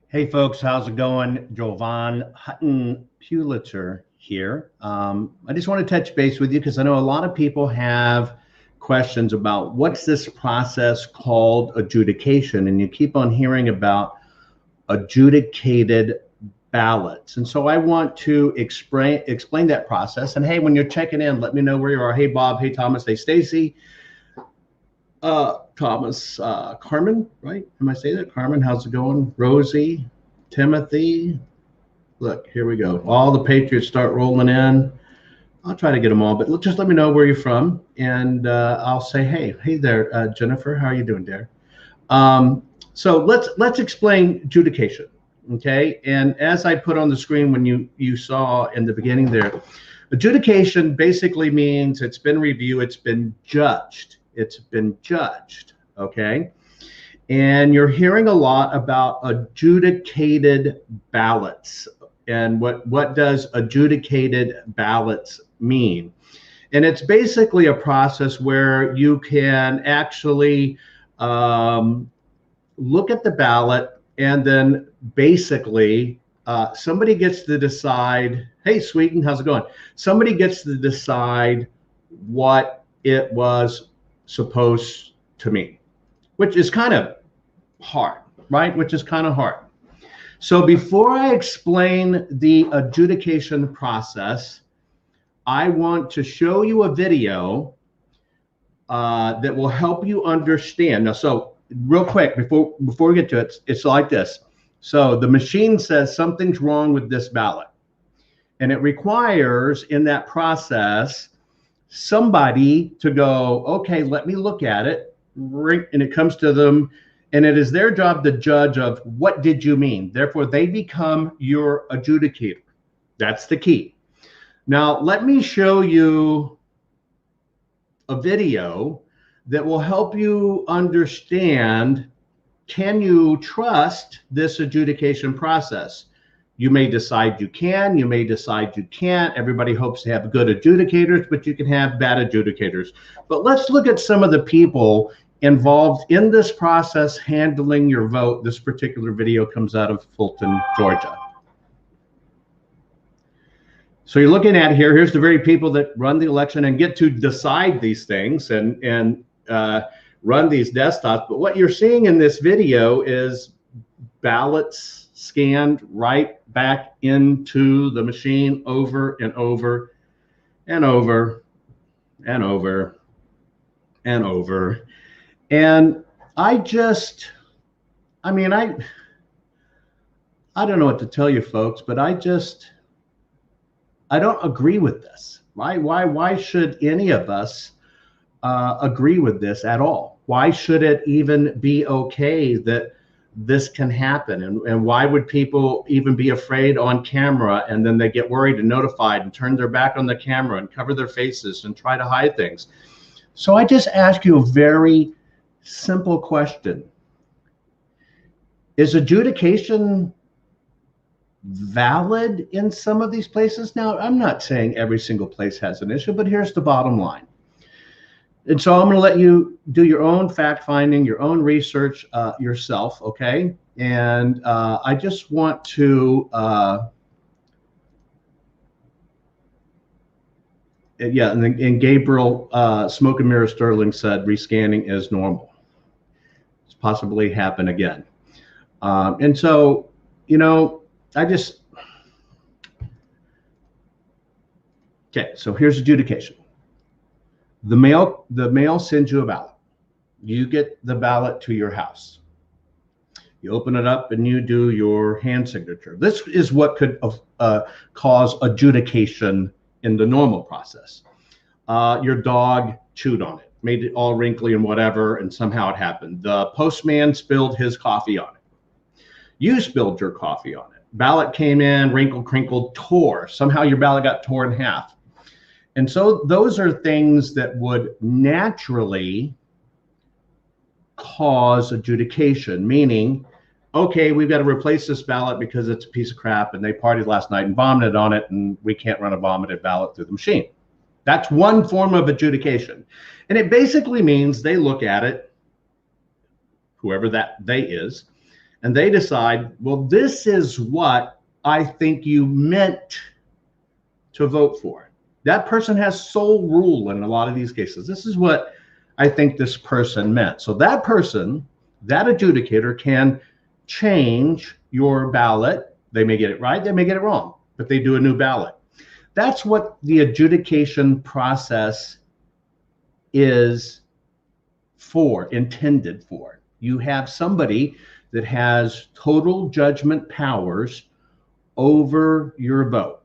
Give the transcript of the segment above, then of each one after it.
Hey folks, how's it going? Jovan Hutton Pulitzer here. I just want to touch base with you because I know a lot of people have questions about what's this process called adjudication, and you keep on hearing about adjudicated ballots. And so I want to explain that process. And hey, when you're checking in, let me know where you are. Hey Bob, hey Thomas, hey Stacy. Thomas, Carmen, right? Am I saying that? Carmen, how's it going? Rosie, Timothy. Look, here we go. All the Patriots start rolling in. I'll try to get them all, but just let me know where you're from, and I'll say, hey there, Jennifer. How are you doing, dear? So let's explain adjudication, okay? And as I put on the screen when you saw in the beginning there, adjudication basically means it's been reviewed, it's been judged. It's been judged, okay? And you're hearing a lot about adjudicated ballots. And what does adjudicated ballots mean? And it's basically a process where you can actually look at the ballot and then basically somebody gets to decide, hey, Sweeten, how's it going? Somebody gets to decide what it was supposed to mean, which is kind of hard, right? Which is kind of hard. So before I explain the adjudication process, I want to show you a video that will help you understand. Now, so real quick, before we get to it, it's like this. So the machine says something's wrong with this ballot. And it requires in that process somebody to go, okay, let me look at it, and it comes to them, and it is their job to judge of what did you mean. Therefore, they become your adjudicator. That's the key. Now, let me show you a video that will help you understand, can you trust this adjudication process? You may decide you can, you may decide you can't. Everybody hopes to have good adjudicators, but you can have bad adjudicators. But let's look at some of the people involved in this process handling your vote. This particular video comes out of Fulton, Georgia. So you're looking at here's the very people that run the election and get to decide these things and run these desktops. But what you're seeing in this video is ballots scanned right back into the machine over and over and over and over and over. And I don't know what to tell you folks, but I don't agree with this. Why should any of us agree with this at all? Why should it even be okay that this can happen? And why would people even be afraid on camera, and then they get worried and notified and turn their back on the camera and cover their faces and try to hide things? So I just ask you a very simple question. Is adjudication valid in some of these places? Now, I'm not saying every single place has an issue, but here's the bottom line. And so I'm going to let you do your own fact finding, your own research yourself, okay? And I just want to, and Gabriel Smoke and Mirror Sterling said rescanning is normal. It's possibly happen again. And so, okay, so here's adjudication. The mail sends you a ballot. You get the ballot to your house. You open it up and you do your hand signature. This is what could cause adjudication in the normal process. Your dog chewed on it, made it all wrinkly and whatever, and somehow it happened. The postman spilled his coffee on it. You spilled your coffee on it. Ballot came in, wrinkled, crinkled, tore. Somehow your ballot got torn in half. And so those are things that would naturally cause adjudication, meaning, okay, we've got to replace this ballot because it's a piece of crap and they partied last night and vomited on it and we can't run a vomited ballot through the machine. That's one form of adjudication. And it basically means they look at it, whoever that they is, and they decide, well, this is what I think you meant to vote for. That person has sole rule in a lot of these cases. This is what I think this person meant. So that person, that adjudicator, can change your ballot. They may get it right, they may get it wrong, but they do a new ballot. That's what the adjudication process is for, intended for. You have somebody that has total judgment powers over your vote.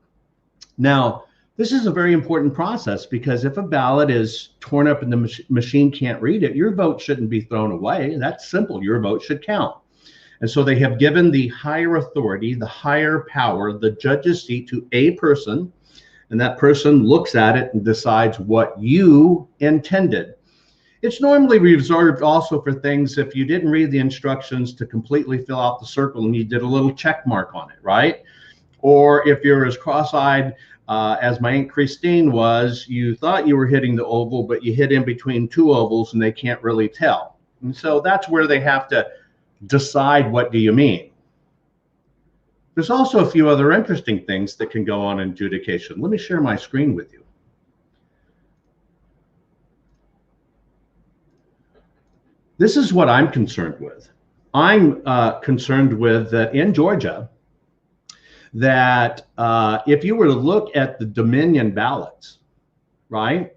Now, this is a very important process, because if a ballot is torn up and the machine can't read it, your vote shouldn't be thrown away. That's simple. Your vote should count. And so they have given the higher authority, the higher power, the judge's seat to a person, and that person looks at it and decides what you intended. It's normally reserved also for things if you didn't read the instructions to completely fill out the circle and you did a little check mark on it, right? Or if you're as cross-eyed as my Aunt Christine was, you thought you were hitting the oval, but you hit in between two ovals and they can't really tell. And so that's where they have to decide, what do you mean? There's also a few other interesting things that can go on in adjudication. Let me share my screen with you. This is what I'm concerned with. I'm concerned with that in Georgia, that if you were to look at the Dominion ballots, right?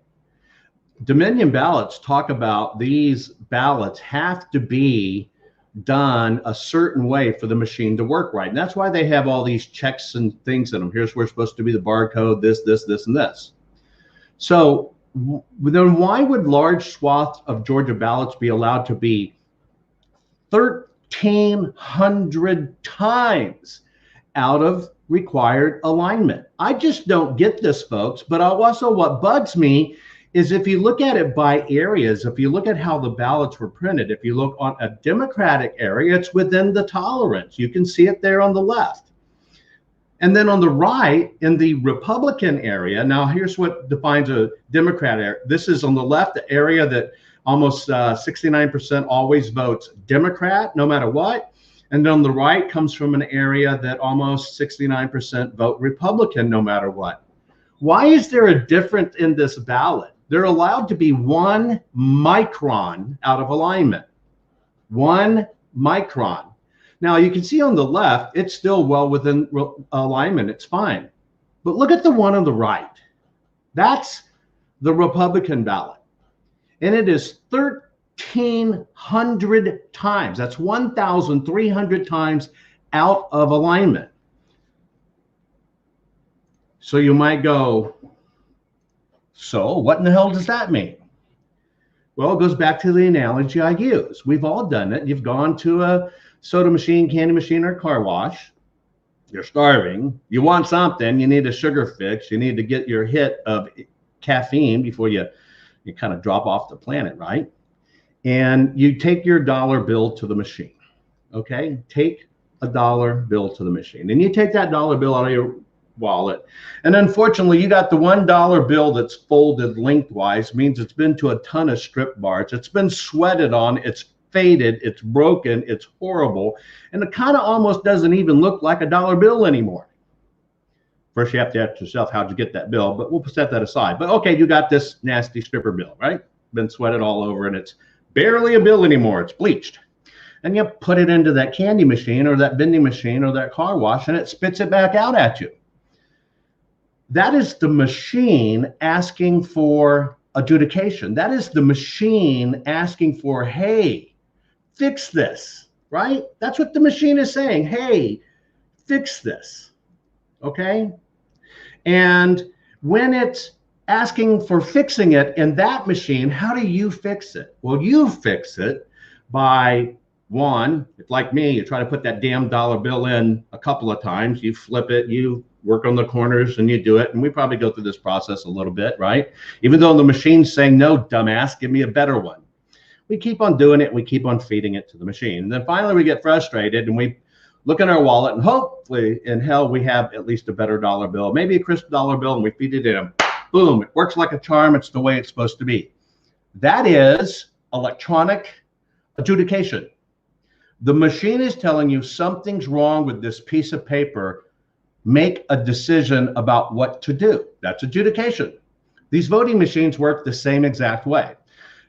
Dominion ballots talk about these ballots have to be done a certain way for the machine to work right. And that's why they have all these checks and things in them. Here's where it's supposed to be the barcode, this, and this. So then why would large swaths of Georgia ballots be allowed to be 1,300 times out of required alignment? I just don't get this, folks. But also what bugs me is if you look at it by areas, if you look at how the ballots were printed, if you look on a Democratic area, it's within the tolerance. You can see it there on the left. And then on the right, in the Republican area, now here's what defines a Democrat area. This is on the left, the area that almost 69% always votes Democrat, no matter what. And then on the right comes from an area that almost 69% vote Republican, no matter what. Why is there a difference in this ballot? They're allowed to be 1 micron out of alignment. 1 micron. Now you can see on the left, it's still well within alignment. It's fine. But look at the one on the right. That's the Republican ballot. And it is 1,300 times. That's 1,300 times out of alignment. So you might go, so what in the hell does that mean? Well, it goes back to the analogy I use. We've all done it. You've gone to a soda machine, candy machine, or car wash. You're starving. You want something. You need a sugar fix. You need to get your hit of caffeine before you kind of drop off the planet, right? And you take your dollar bill to the machine, okay? Take a dollar bill to the machine. And you take that dollar bill out of your wallet. And unfortunately, you got the $1 bill that's folded lengthwise, means it's been to a ton of strip bars. It's been sweated on. It's faded. It's broken. It's horrible. And it kind of almost doesn't even look like a dollar bill anymore. First, you have to ask yourself, how'd you get that bill? But we'll set that aside. But okay, you got this nasty stripper bill, right? Been sweated all over, and it's barely a bill anymore. It's bleached. And you put it into that candy machine or that vending machine or that car wash, and it spits it back out at you. That is the machine asking for adjudication. That is the machine asking for, hey, fix this, right? That's what the machine is saying. Hey, fix this, okay? And when it's asking for fixing it in that machine, how do you fix it? Well, you fix it by, one, if like me, you try to put that damn dollar bill in a couple of times, you flip it, you work on the corners and you do it. And we probably go through this process a little bit, right? Even though the machine's saying, no, dumbass, give me a better one. We keep on doing it. We keep on feeding it to the machine. And then finally we get frustrated and we look in our wallet and hopefully in hell we have at least a better dollar bill, maybe a crisp dollar bill, and we feed it in. Boom, it works like a charm. It's the way it's supposed to be. That is electronic adjudication. The machine is telling you something's wrong with this piece of paper. Make a decision about what to do. That's adjudication. These voting machines work the same exact way.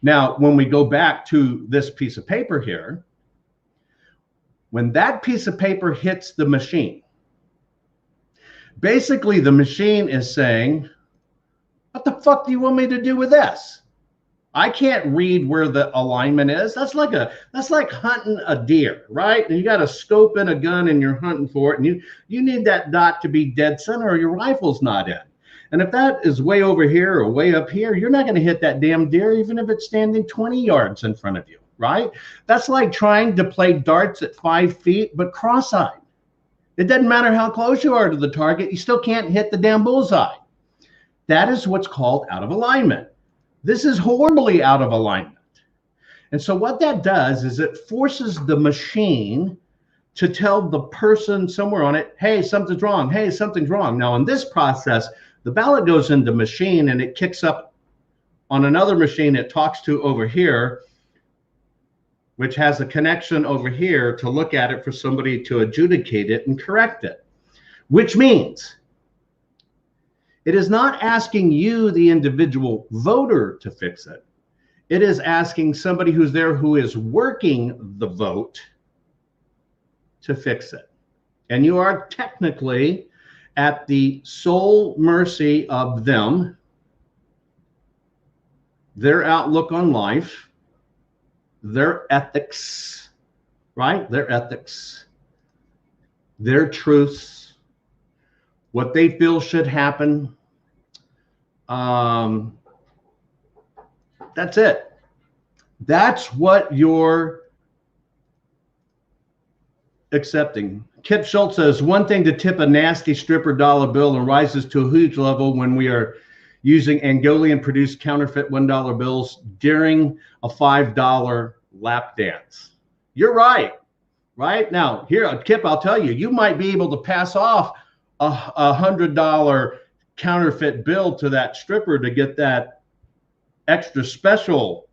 Now, when we go back to this piece of paper here, when that piece of paper hits the machine, basically the machine is saying, what the fuck do you want me to do with this? I can't read where the alignment is. That's like hunting a deer, right? And you got a scope and a gun and you're hunting for it, and you need that dot to be dead center or your rifle's not in. And if that is way over here or way up here, you're not going to hit that damn deer even if it's standing 20 yards in front of you, right? That's like trying to play darts at 5 feet but cross-eyed. It doesn't matter how close you are to the target, you still can't hit the damn bullseye. That is what's called out of alignment. This is horribly out of alignment. And so what that does is it forces the machine to tell the person somewhere on it, hey, something's wrong. Hey, something's wrong. Now, in this process, the ballot goes into machine and it kicks up on another machine it talks to over here, which has a connection over here to look at it for somebody to adjudicate it and correct it, which means it is not asking you, the individual voter, to fix it. It is asking somebody who's there who is working the vote to fix it. And you are technically at the sole mercy of them, their outlook on life, their ethics, right? Their ethics, their truths, what they feel should happen. That's it. That's what you're accepting. Kip Schultz says, one thing to tip a nasty stripper dollar bill and rises to a huge level when we are using Angolan produced counterfeit $1 bills during a $5 lap dance. You're right. Right now, here, Kip, I'll tell you, you might be able to pass off a $100 counterfeit bill to that stripper to get that extra special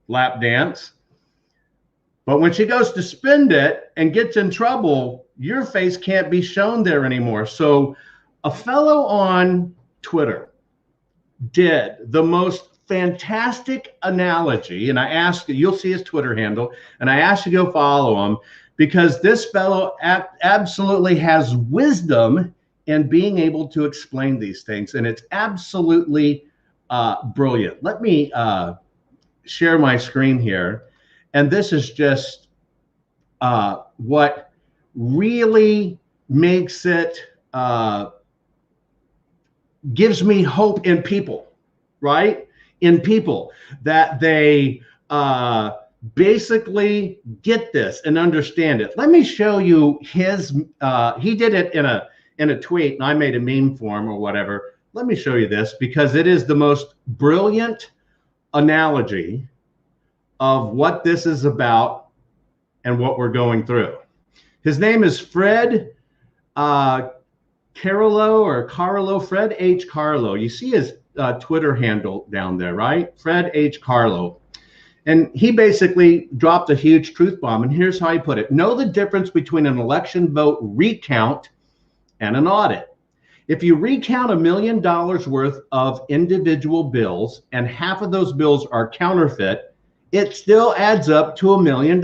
lap dance. But when she goes to spend it and gets in trouble, your face can't be shown there anymore. So a fellow on Twitter did the most fantastic analogy, and I asked, you'll see his Twitter handle, and I asked you to go follow him because this fellow absolutely has wisdom in being able to explain these things, and it's absolutely brilliant. Let me share my screen here, and this is just what really makes it, gives me hope in people, right? In people, that they basically get this and understand it. Let me show you his, he did it in a tweet and I made a meme for him or whatever. Let me show you this because it is the most brilliant analogy of what this is about and what we're going through. His name is Fred Carlo, Fred H. Carlo. You see his Twitter handle down there, right? Fred H. Carlo. And he basically dropped a huge truth bomb. And here's how he put it. Know the difference between an election vote recount and an audit. If you recount $1 million worth of individual bills and half of those bills are counterfeit, it still adds up to $1 million.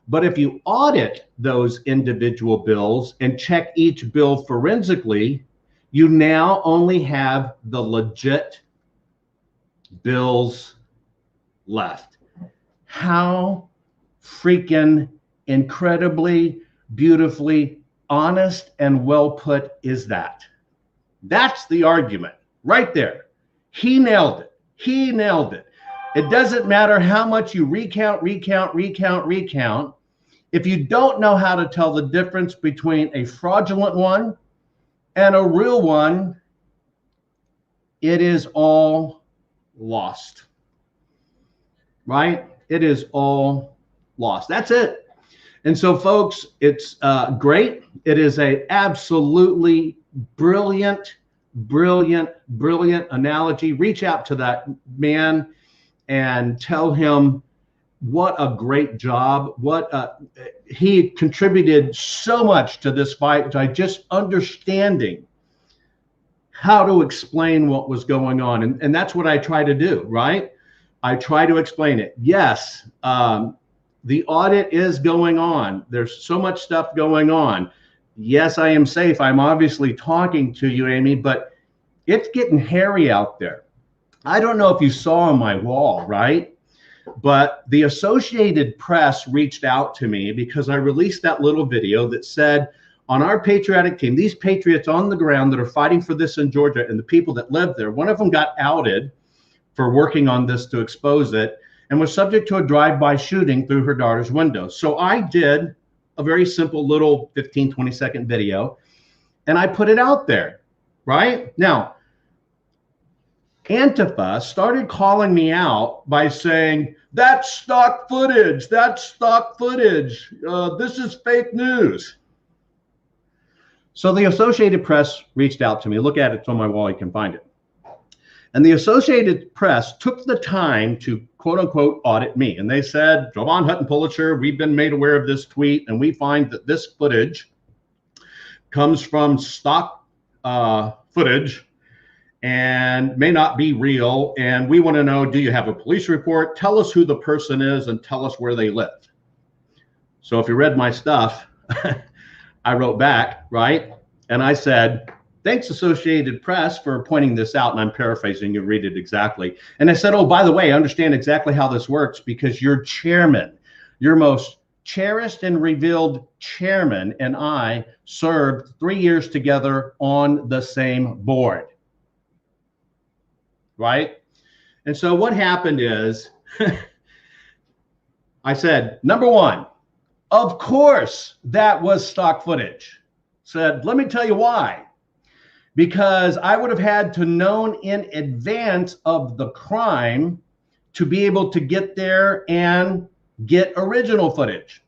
But if you audit those individual bills and check each bill forensically, you now only have the legit bills left. How freaking incredibly, beautifully honest and well put is that? That's the argument right there. He nailed it. He nailed it. It doesn't matter how much you recount. If you don't know how to tell the difference between a fraudulent one and a real one, it is all lost, right? It is all lost. That's it. And so, folks, it's great. It is a absolutely brilliant analogy. Reach out to that man and tell him what a great job. He contributed so much to this fight by just understanding how to explain what was going on. And that's what I try to do, right? I try to explain it. Yes, the audit is going on. There's so much stuff going on. Yes, I am safe. I'm obviously talking to you, Amy, but it's getting hairy out there. I don't know if you saw on my wall, right? But the Associated Press reached out to me because I released that little video that said, on our patriotic team, these patriots on the ground that are fighting for this in Georgia and the people that live there, one of them got outed for working on this to expose it and was subject to a drive-by shooting through her daughter's window. So I did a very simple little 15, 20-second video, and I put it out there, right? Now, Antifa started calling me out by saying, that's stock footage, that's stock footage, this is fake news. So the Associated Press reached out to me. Look at it, it's on my wall, you can find it. And the Associated Press took the time to quote unquote audit me. And they said, Jovan Hutton Pulitzer, we've been made aware of this tweet and we find that this footage comes from stock footage and may not be real. And we want to know, do you have a police report? Tell us who the person is and tell us where they live. So if you read my stuff, I wrote back, right? And I said, thanks, Associated Press, for pointing this out. And I'm paraphrasing, you read it exactly. And I said, oh, by the way, I understand exactly how this works because your chairman, your most cherished and revered chairman, and I served 3 years together on the same board. Right? And so what happened is I said, number one, of course that was stock footage. Said, let me tell you why. Because I would have had to known in advance of the crime to be able to get there and get original footage.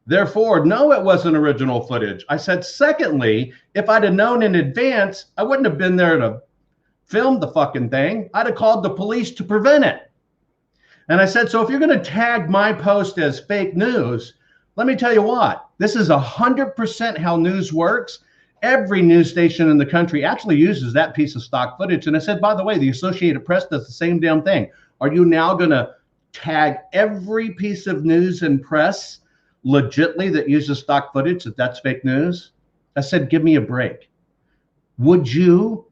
Therefore, no, it wasn't original footage. I said, secondly, if I'd have known in advance, I wouldn't have been there to film the fucking thing. I'd have called the police to prevent it. And I said, so if you're going to tag my post as fake news, let me tell you what, this is 100% how news works. Every news station in the country actually uses that piece of stock footage. And I said, by the way, the Associated Press does the same damn thing. Are you now going to tag every piece of news and press legitly that uses stock footage that that's fake news? I said, give me a break. Would you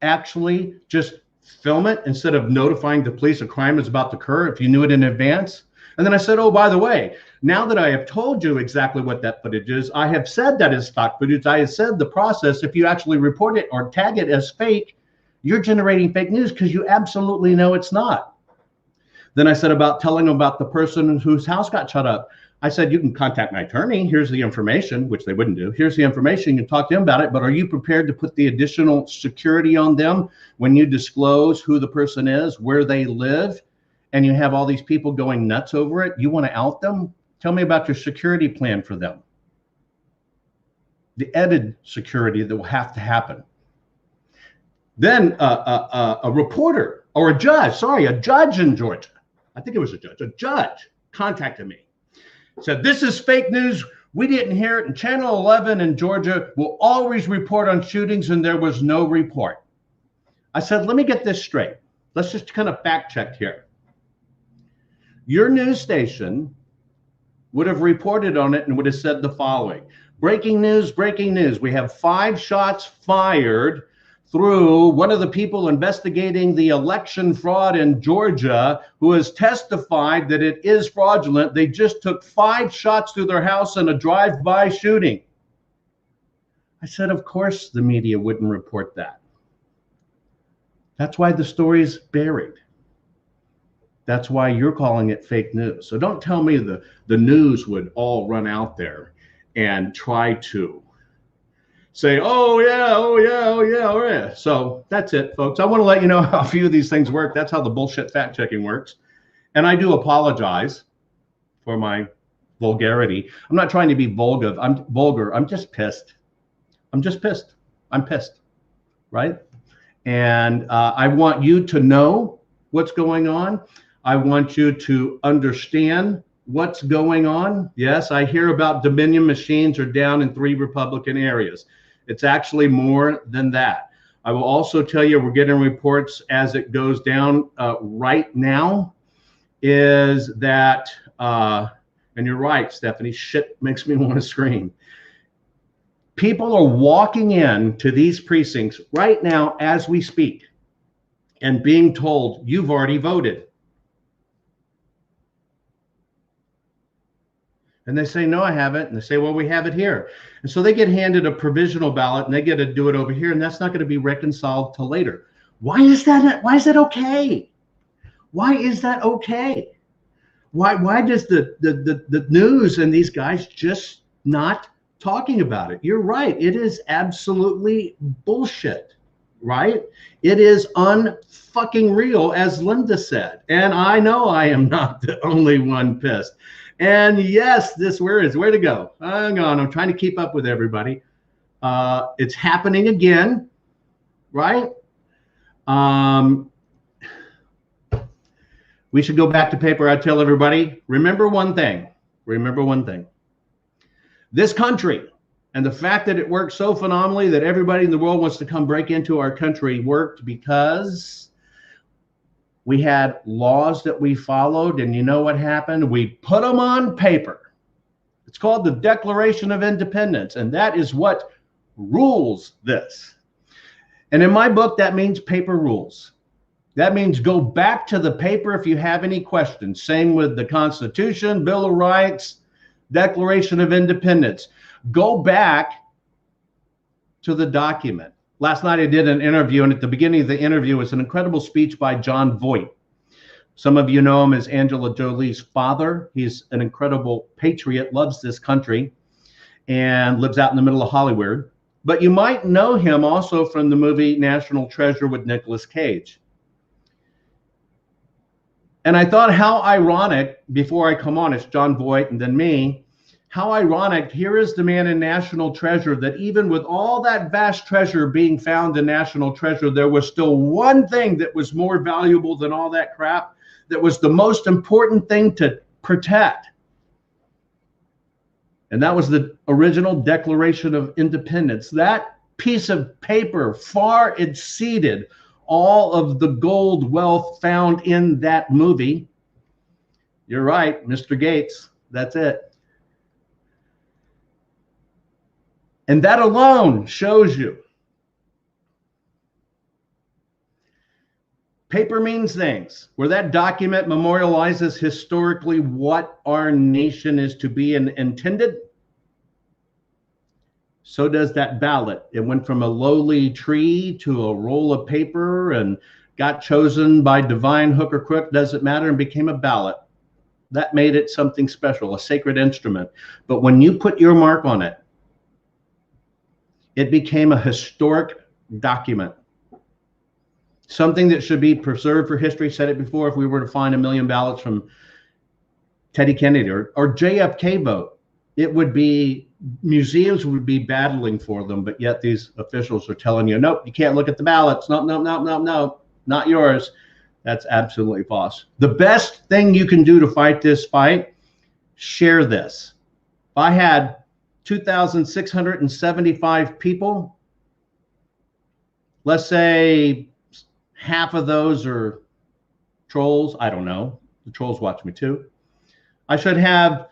actually just film it instead of notifying the police a crime is about to occur if you knew it in advance? And then I said, oh, by the way, now that I have told you exactly what that footage is, I have said that is stock footage. I have said the process, if you actually report it or tag it as fake, you're generating fake news because you absolutely know it's not. Then I said about telling them about the person whose house got shut up. I said, you can contact my attorney. Here's the information, which they wouldn't do. Here's the information. You can talk to him about it. But are you prepared to put the additional security on them when you disclose who the person is, where they live, and you have all these people going nuts over it? You want to out them? Tell me about your security plan for them. The added security that will have to happen. Then a reporter or a judge in Georgia, I think it was a judge contacted me. Said, this is fake news. We didn't hear it. And Channel 11 in Georgia will always report on shootings, and there was no report. I said, let me get this straight. Let's just kind of fact check here. Your news station would have reported on it and would have said the following. Breaking news, breaking news. We have 5 shots fired through one of the people investigating the election fraud in Georgia who has testified that it is fraudulent. They just took 5 shots through their house in a drive-by shooting. I said, of course the media wouldn't report that. That's why the story's buried. That's why you're calling it fake news. So don't tell me the news would all run out there and try to say, oh yeah, oh yeah, oh yeah, oh yeah. So that's it, folks. I want to let you know how a few of these things work. That's how the bullshit fact checking works. And I do apologize for my vulgarity. I'm not trying to be vulgar. I'm just pissed. I'm pissed, right? And I want you to know what's going on. I want you to understand what's going on. Yes, I hear about Dominion machines are down in 3 Republican areas. It's actually more than that. I will also tell you, we're getting reports as it goes down right now, is that, and you're right, Stephanie, shit makes me want to scream. People are walking in to these precincts right now as we speak and being told, you've already voted. And they say, no, I haven't. And they say, well, we have it here. And so they get handed a provisional ballot and they get to do it over here. And that's not going to be reconciled till later. Why is that? Why is that okay? Why is that okay? Why does the news and these guys just not talking about it? You're right. It is absolutely bullshit, right? It is unfucking real, as Linda said. And I know I am not the only one pissed. And yes, this where to go? Hang on, I'm trying to keep up with everybody. It's happening again, right? We should go back to paper. I tell everybody, remember one thing. Remember one thing. This country and the fact that it worked so phenomenally that everybody in the world wants to come break into our country worked because we had laws that we followed, and you know what happened? We put them on paper. It's called the Declaration of Independence, and that is what rules this. And in my book, that means paper rules. That means go back to the paper if you have any questions. Same with the Constitution, Bill of Rights, Declaration of Independence. Go back to the document. Last night I did an interview, and at the beginning of the interview was an incredible speech by John Voight. Some of you know him as Angela Jolie's father. He's an incredible patriot, loves this country, and lives out in the middle of Hollywood. But you might know him also from the movie National Treasure with Nicolas Cage. And I thought how ironic, before I come on, it's John Voight and then me, how ironic, here is the man in National Treasure that even with all that vast treasure being found in National Treasure, there was still one thing that was more valuable than all that crap, that was the most important thing to protect. And that was the original Declaration of Independence. That piece of paper far exceeded all of the gold wealth found in that movie. You're right, Mr. Gates, that's it. And that alone shows you paper means things. Where that document memorializes historically what our nation is to be and intended, so does that ballot. It went from a lowly tree to a roll of paper and got chosen by divine hook or crook, doesn't matter, and became a ballot. That made it something special, a sacred instrument. But when you put your mark on it, it became a historic document. Something that should be preserved for history. Said it before, if we were to find 1 million ballots from Teddy Kennedy or JFK vote, it would be, museums would be battling for them, but yet these officials are telling you, nope, you can't look at the ballots. No, no, no, no, no, not yours. That's absolutely false. The best thing you can do to fight this fight, share this. If I had 2,675 people, let's say half of those are trolls. I don't know. The trolls watch me too. I should have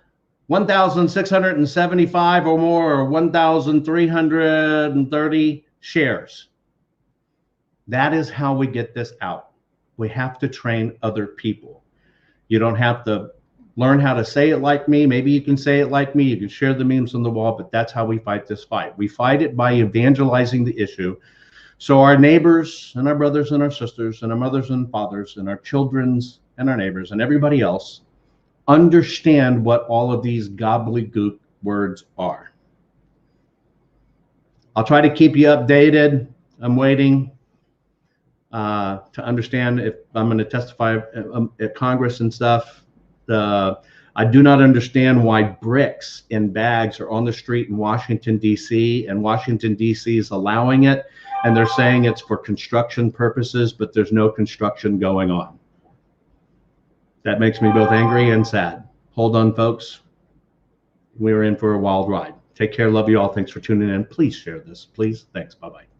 1,675 or more, or 1,330 shares. That is how we get this out. We have to train other people. You don't have to learn how to say it like me. Maybe you can say it like me. You can share the memes on the wall, but that's how we fight this fight. We fight it by evangelizing the issue. So our neighbors and our brothers and our sisters and our mothers and fathers and our children's and our neighbors and everybody else understand what all of these gobbledygook words are. I'll try to keep you updated. I'm waiting to understand if I'm going to testify at Congress and stuff. I do not understand why bricks in bags are on the street in Washington, D.C., and Washington, D.C. is allowing it, and they're saying it's for construction purposes, but there's no construction going on. That makes me both angry and sad. Hold on, folks. We were in for a wild ride. Take care. Love you all. Thanks for tuning in. Please share this. Please. Thanks. Bye-bye.